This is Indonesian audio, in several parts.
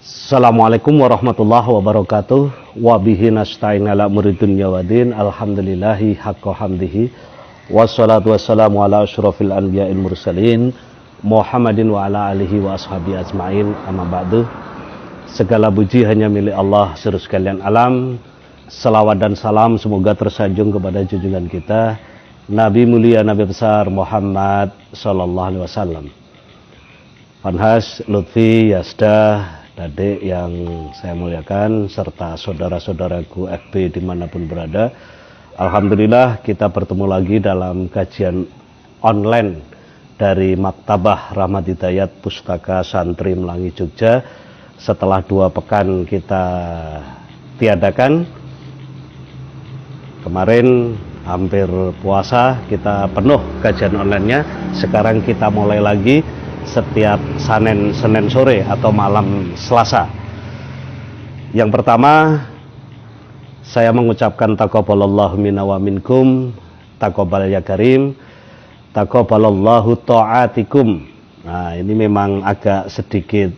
Assalamualaikum warahmatullahi wabarakatuh. Wabihi nasta'in ala umuri dunya waddin. Alhamdulillahi haqqa hamdihi. Wassalatu wassalamu ala asyrafil anbiya'il mursalin Muhammadin wa ala alihi wa ashabi ajma'in. Amma ba'du. Segala puji hanya milik Allah seluruh sekalian alam. Salawat dan salam semoga tersanjung kepada junjungan kita Nabi mulia, Nabi besar Muhammad sallallahu alaihi wasallam. Fanhas, Lutfi, Yasda, Adik yang saya muliakan, serta saudara-saudaraku FB dimanapun berada. Alhamdulillah kita bertemu lagi dalam kajian online dari Maktabah Rahmat Hidayat Pustaka Santri Melangi Jogja. Setelah 2 pekan kita tiadakan, kemarin hampir puasa kita penuh kajian online-nya. Sekarang kita mulai lagi setiap Senin sore atau malam Selasa. Yang pertama, saya mengucapkan taqabbalallahu minna wa minkum, taqabbal ya karim, taqabbalallahu ta'atikum. Nah, ini memang agak sedikit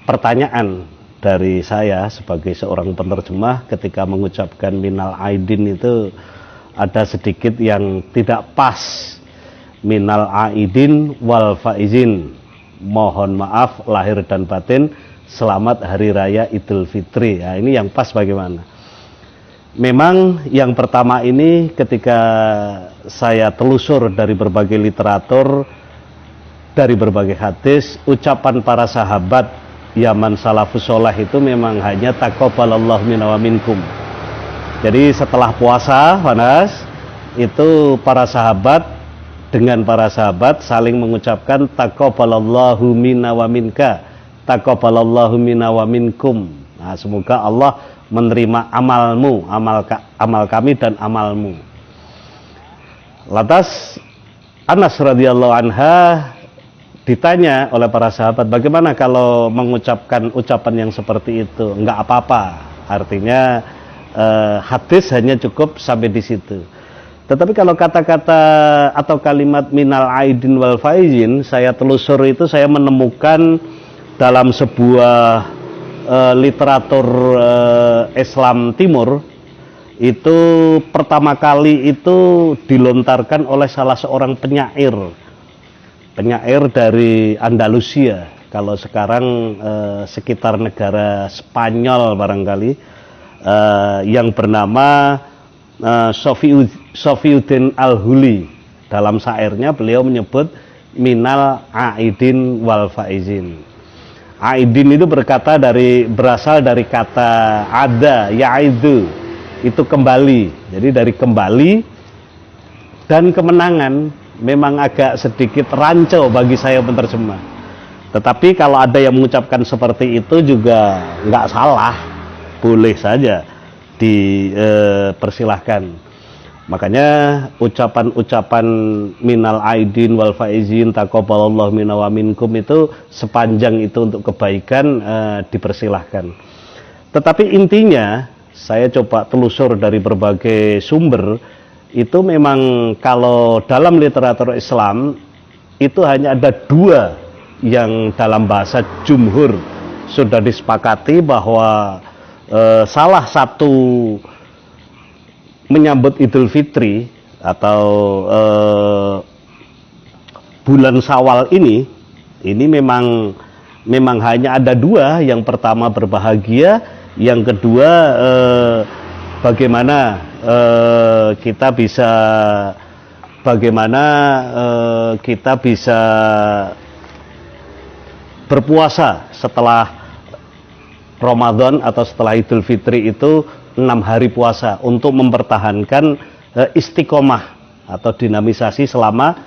pertanyaan dari saya sebagai seorang penerjemah ketika mengucapkan minal aidin itu ada sedikit yang tidak pas. Minal aidin wal faizin, mohon maaf lahir dan batin, selamat hari raya Idul Fitri. Nah, ini yang pas bagaimana? Memang yang pertama ini ketika saya telusur dari berbagai literatur, dari berbagai hadis, ucapan para sahabat Yaman salafus sholeh itu memang hanya taqabbalallahu minna wa minkum. Jadi setelah puasa, Fanas, itu para sahabat dengan para sahabat saling mengucapkan taqabbalallahu minna wa minka, taqabbalallahu minna wa minkum. Nah, semoga Allah menerima amalmu, amal kami dan amalmu. Lantas Anas radhiyallahu anha ditanya oleh para sahabat, bagaimana kalau mengucapkan ucapan yang seperti itu? Enggak apa-apa. Artinya hadis hanya cukup sampai di situ. Tetapi kalau kata-kata atau kalimat minal aidin wal faizin, saya telusur itu saya menemukan dalam sebuah literatur Islam Timur, itu pertama kali itu dilontarkan oleh salah seorang penyair dari Andalusia. Kalau sekarang sekitar negara Spanyol barangkali, yang bernama Sofiuddin Al-Huli. Dalam syairnya beliau menyebut minal aidin wal faizin. Aidin itu berasal dari kata ada, yaidu, itu kembali. Jadi dari kembali dan kemenangan. Memang agak sedikit rancu bagi saya penerjemah. Tetapi kalau ada yang mengucapkan seperti itu juga nggak salah, boleh saja dipersilahkan. Makanya ucapan-ucapan minal aidin wal faizin, taqabbalallahu minna wa minkum itu sepanjang itu untuk kebaikan dipersilahkan. Tetapi intinya saya coba telusur dari berbagai sumber, itu memang kalau dalam literatur Islam itu hanya ada 2 yang dalam bahasa jumhur sudah disepakati bahwa salah satu menyambut Idul Fitri atau bulan Syawal ini memang hanya ada 2. Yang pertama berbahagia, yang kedua bagaimana kita bisa berpuasa setelah Ramadan atau setelah Idul Fitri itu 6 hari puasa untuk mempertahankan istiqomah atau dinamisasi selama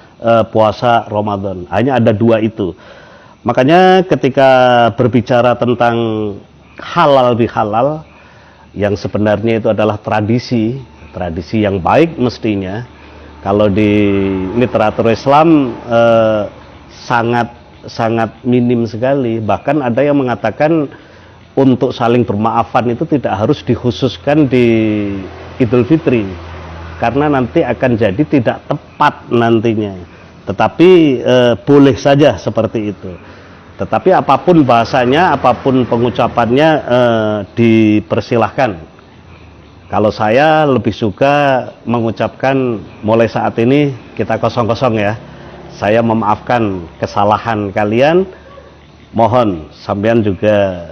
puasa Ramadan. Hanya ada 2 itu. Makanya ketika berbicara tentang halal bihalal, yang sebenarnya itu adalah tradisi yang baik mestinya. Kalau di literatur Islam sangat minim sekali. Bahkan ada yang mengatakan untuk saling bermaafan itu tidak harus dikhususkan di Idul Fitri, karena nanti akan jadi tidak tepat nantinya. Tetapi boleh saja seperti itu. Tetapi apapun bahasanya, apapun pengucapannya, dipersilahkan. Kalau saya lebih suka mengucapkan mulai saat ini kita kosong-kosong ya. Saya memaafkan kesalahan kalian, mohon sampean juga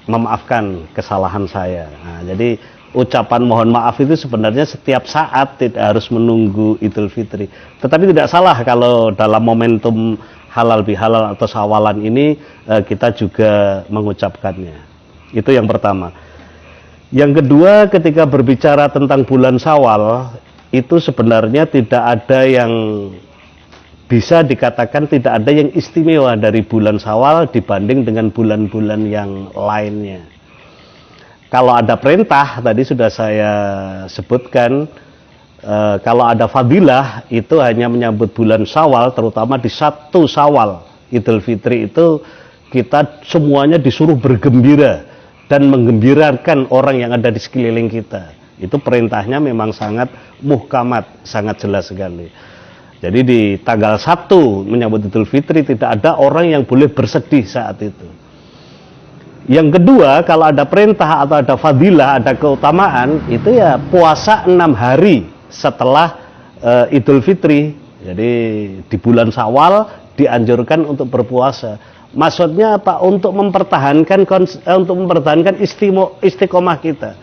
memaafkan kesalahan saya. Nah, jadi ucapan mohon maaf itu sebenarnya setiap saat, tidak harus menunggu Idul Fitri. Tetapi tidak salah kalau dalam momentum halal bihalal atau sawalan ini kita juga mengucapkannya. Itu yang pertama. Yang kedua, ketika berbicara tentang bulan Syawal, itu sebenarnya tidak ada yang bisa dikatakan, tidak ada yang istimewa dari bulan Syawal dibanding dengan bulan-bulan yang lainnya. Kalau ada perintah, tadi sudah saya sebutkan, kalau ada fadilah, itu hanya menyambut bulan Syawal, terutama di 1 Syawal, Idul Fitri itu kita semuanya disuruh bergembira dan menggembirakan orang yang ada di sekeliling kita. Itu perintahnya memang sangat muhkamat, sangat jelas sekali. Jadi di tanggal 1 menyambut Idul Fitri tidak ada orang yang boleh bersedih saat itu. Yang kedua, kalau ada perintah atau ada fadilah, ada keutamaan, itu ya puasa 6 hari setelah Idul Fitri. Jadi di bulan Syawal dianjurkan untuk berpuasa. Maksudnya apa? Untuk mempertahankan istiqomah kita.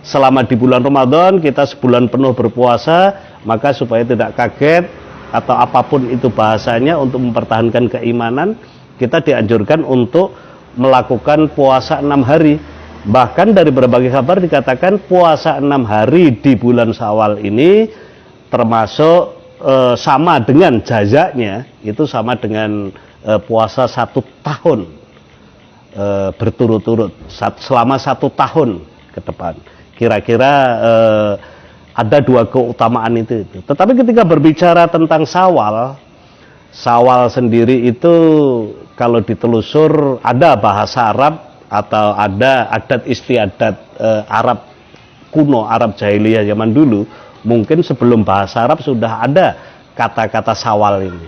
Selama di bulan Ramadan kita sebulan penuh berpuasa, maka supaya tidak kaget atau apapun itu bahasanya, untuk mempertahankan keimanan, kita dianjurkan untuk melakukan puasa 6 hari. Bahkan dari berbagai kabar dikatakan puasa 6 hari di bulan Syawal ini termasuk sama dengan jazanya, itu sama dengan puasa 1 tahun berturut-turut, selama 1 tahun ke depan. Kira-kira ada 2 keutamaan itu. Tetapi ketika berbicara tentang Syawal, Syawal sendiri itu kalau ditelusur ada bahasa Arab atau ada adat istiadat Arab kuno, Arab jahiliyah zaman dulu. Mungkin sebelum bahasa Arab sudah ada kata-kata Syawal ini.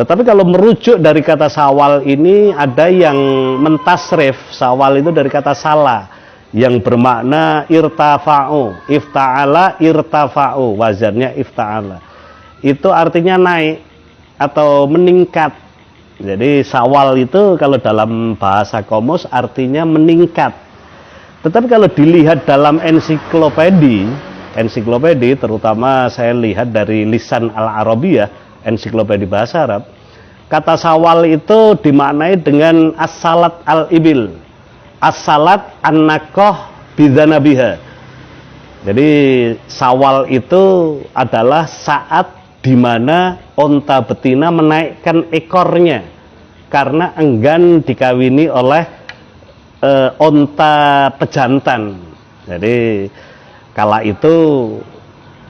Tetapi kalau merujuk dari kata Syawal ini, ada yang mentasrif Syawal itu dari kata salah, yang bermakna irtafa'u, ifta'ala irtafa'u, wazannya ifta'ala. Itu artinya naik atau meningkat. Jadi Syawal itu kalau dalam bahasa Kamus artinya meningkat. Tetapi kalau dilihat dalam ensiklopedi, terutama saya lihat dari Lisan Al-Arabiyah, ensiklopedi bahasa Arab, kata Syawal itu dimaknai dengan as-salat al-ibil, as-salat an-nakoh bidzanabiha. Jadi Syawal itu adalah saat di mana onta betina menaikkan ekornya karena enggan dikawini oleh onta pejantan. Jadi kala itu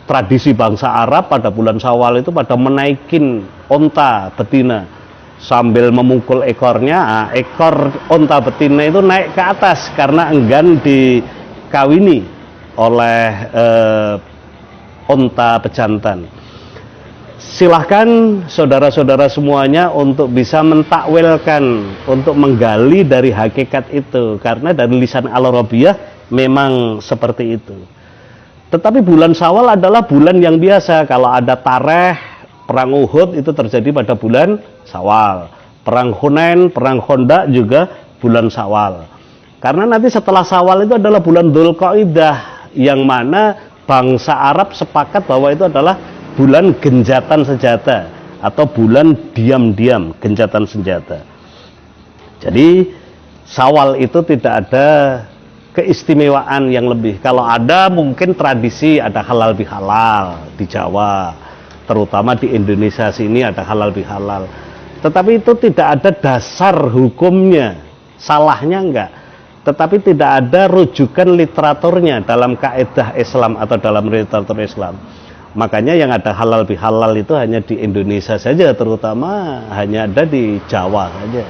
tradisi bangsa Arab pada bulan Syawal itu pada menaikin onta betina sambil memukul ekornya. Ekor onta betina itu naik ke atas karena enggan dikawini oleh onta pejantan. Silahkan saudara-saudara semuanya untuk bisa mentakwilkan, untuk menggali dari hakikat itu, karena dari Lisan Al-Arabiyah memang seperti itu. Tetapi bulan Syawal adalah bulan yang biasa. Kalau ada tareh, perang Uhud itu terjadi pada bulan Syawal. Perang Hunain, perang Khandaq juga bulan Syawal. Karena nanti setelah Syawal itu adalah bulan Dzulqa'dah, yang mana bangsa Arab sepakat bahwa itu adalah bulan genjatan senjata atau bulan diam-diam genjatan senjata. Jadi Syawal itu tidak ada keistimewaan yang lebih. Kalau ada mungkin tradisi, ada halal bihalal di Jawa, terutama di Indonesia sini ada halal bihalal. Tetapi itu tidak ada dasar hukumnya, salahnya enggak. Tetapi tidak ada rujukan literaturnya dalam kaidah Islam atau dalam literatur Islam. Makanya yang ada halal bihalal itu hanya di Indonesia saja, terutama hanya ada di Jawa saja.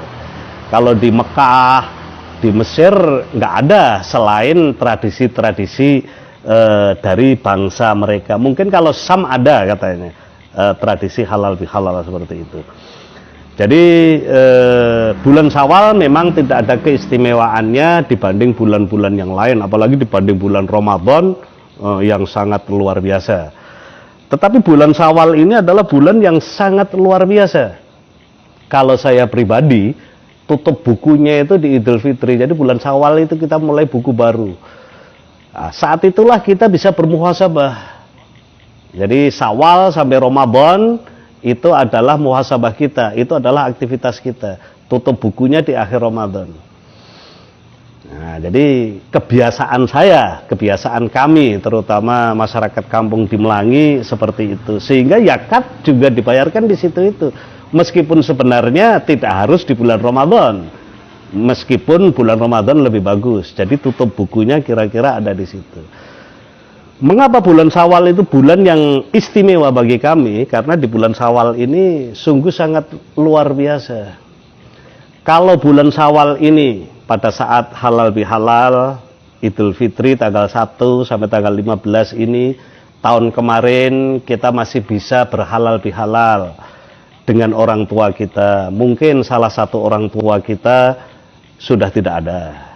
Kalau di Mekah, di Mesir nggak ada selain tradisi-tradisi dari bangsa mereka. Mungkin kalau Sam ada katanya tradisi halal bihalal seperti itu. Jadi bulan Syawal memang tidak ada keistimewaannya dibanding bulan-bulan yang lain, apalagi dibanding bulan Ramadan yang sangat luar biasa. Tetapi bulan Syawal ini adalah bulan yang sangat luar biasa. Kalau saya pribadi, tutup bukunya itu di Idul Fitri. Jadi bulan Syawal itu kita mulai buku baru. Nah, saat itulah kita bisa bermuhasabah. Jadi Syawal sampai Ramadan itu adalah muhasabah kita, itu adalah aktivitas kita. Tutup bukunya di akhir Ramadan. Nah, jadi kebiasaan saya, kebiasaan kami, terutama masyarakat kampung di Melangi seperti itu. Sehingga zakat juga dibayarkan di situ itu. Meskipun sebenarnya tidak harus di bulan Ramadan. Meskipun bulan Ramadan lebih bagus. Jadi tutup bukunya kira-kira ada di situ. Mengapa bulan Syawal itu bulan yang istimewa bagi kami? Karena di bulan Syawal ini sungguh sangat luar biasa. Kalau bulan Syawal ini pada saat halal bihalal, Idul Fitri tanggal 1 sampai tanggal 15 ini, tahun kemarin kita masih bisa berhalal bihalal dengan orang tua kita. Mungkin salah satu orang tua kita sudah tidak ada.